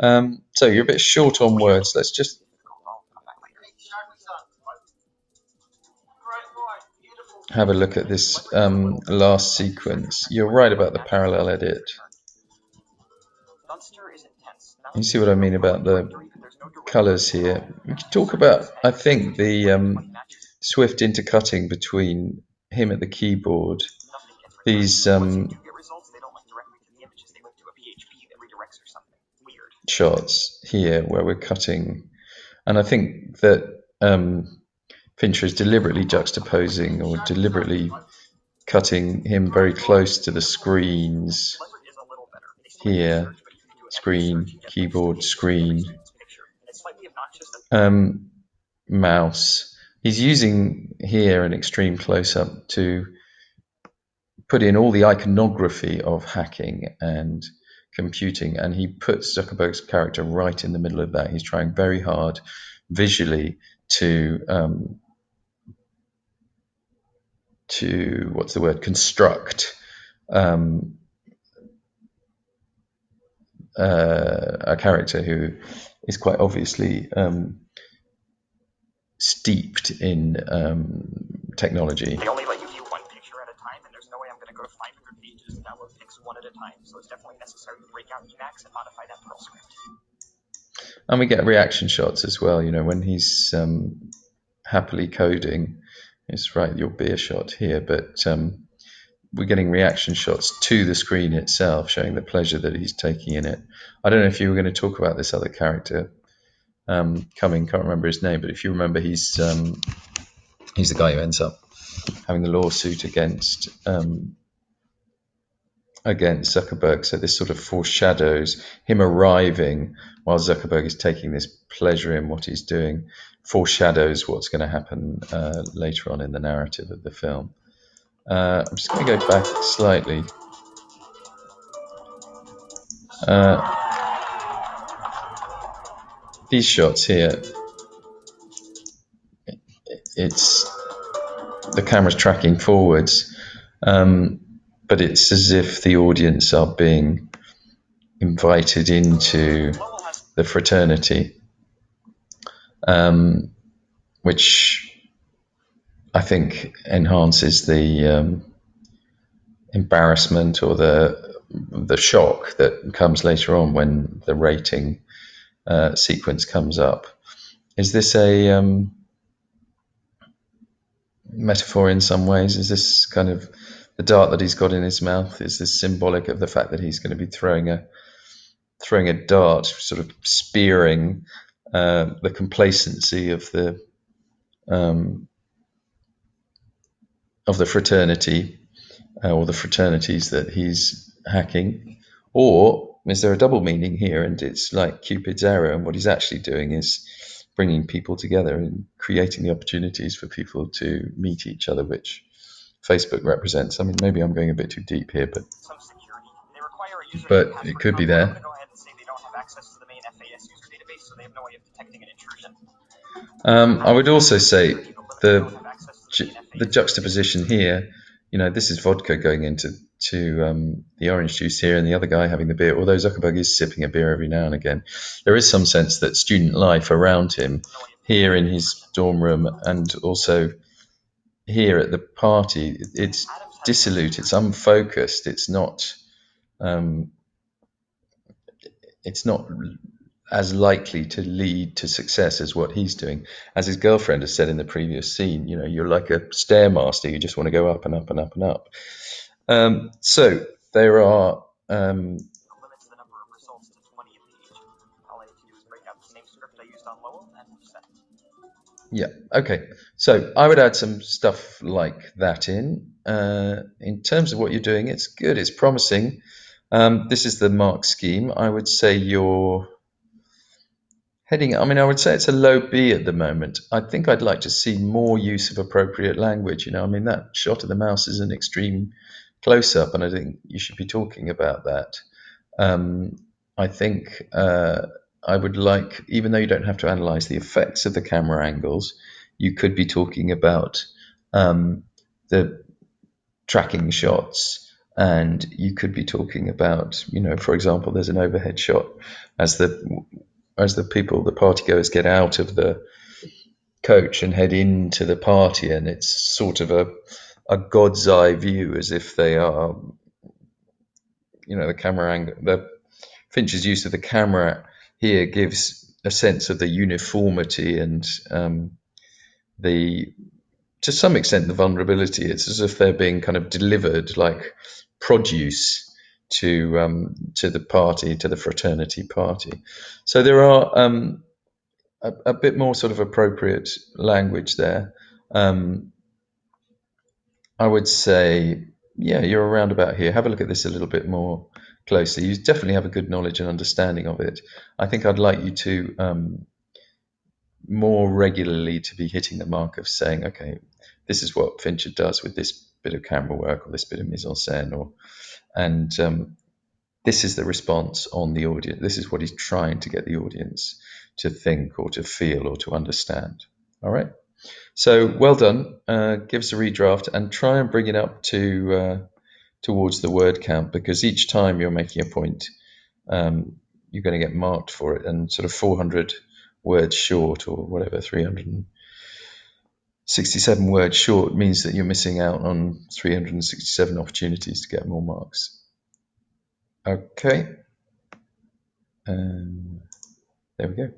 So you're a bit short on words. Let's just have a look at this last sequence. You're right about the parallel edit. You see what I mean about the colors here? We could talk about, I think, the swift intercutting between him at the keyboard, these shots here where we're cutting, and I think that Fincher is deliberately juxtaposing or deliberately cutting him very close to the screens here, screen, keyboard, screen, mouse. He's using here an extreme close-up to put in all the iconography of hacking and computing, and he puts Zuckerberg's character right in the middle of that. He's trying very hard visually to what's the word, construct a character who is quite obviously steeped in technology. They only let you view one picture at a time, and there's no way I'm going to go to 500 pages and download pics one at a time, so it's definitely necessary to break out Emacs and modify that Perl script. And we get reaction shots as well, you know, when he's happily coding. It's right, your beer shot here, but we're getting reaction shots to the screen itself, showing the pleasure that he's taking in it. I don't know if you were going to talk about this other character coming, can't remember his name, but if you remember, he's the guy who ends up having the lawsuit against Zuckerberg. So this sort of foreshadows him arriving while Zuckerberg is taking this pleasure in what he's doing, foreshadows what's going to happen later on in the narrative of the film. I'm just going to go back slightly. These shots here, it's the camera's tracking forwards, but it's as if the audience are being invited into the fraternity, which I think enhances the embarrassment or the shock that comes later on when the rating sequence comes up. Is this a metaphor in some ways? Is this kind of the dart that he's got in his mouth? Is this symbolic of the fact that he's going to be throwing a dart, sort of spearing the complacency of the fraternity or the fraternities that he's hacking? Or is there a double meaning here, and it's like Cupid's arrow, and what he's actually doing is bringing people together and creating the opportunities for people to meet each other, which Facebook represents? I mean, maybe I'm going a bit too deep here, but it could be there. I would also say the juxtaposition here, you know, this is vodka going into the orange juice here, and the other guy having the beer. Although Zuckerberg is sipping a beer every now and again, there is some sense that student life around him here in his dorm room, and also here at the party, it's dissolute, it's unfocused, it's not as likely to lead to success as what he's doing. As his girlfriend has said in the previous scene, you know, you're like a stairmaster, you just want to go up and up and up and up. So there are yeah, okay. So I would add some stuff like that in. In terms of what you're doing, it's good, it's promising. This is the mark scheme. I would say you're heading, I mean, I would say it's a low B at the moment. I think I'd like to see more use of appropriate language. You know, I mean, that shot of the mouse is an extreme close-up, and I think you should be talking about that. I think I would like, even though you don't have to analyze the effects of the camera angles, you could be talking about the tracking shots, and you could be talking about, for example, there's an overhead shot as the people, the partygoers, get out of the coach and head into the party, and it's sort of a god's eye view, as if they are, the camera angle, the Finch's use of the camera here gives a sense of the uniformity and the to some extent the vulnerability. It's as if they're being kind of delivered like produce to the party, to the fraternity party. So there are a bit more sort of appropriate language there. I would say, yeah, you're around about here. Have a look at this a little bit more closely. You definitely have a good knowledge and understanding of it. I think I'd like you to more regularly to be hitting the mark of saying, okay, this is what Fincher does with this bit of camera work or this bit of mise en scène, and this is the response on the audience. This is what he's trying to get the audience to think or to feel or to understand. All right. So well done. Give us a redraft and try and bring it up to towards the word count, because each time you're making a point, you're going to get marked for it, and sort of 400 words short or whatever, 367 words short means that you're missing out on 367 opportunities to get more marks. Okay. There we go.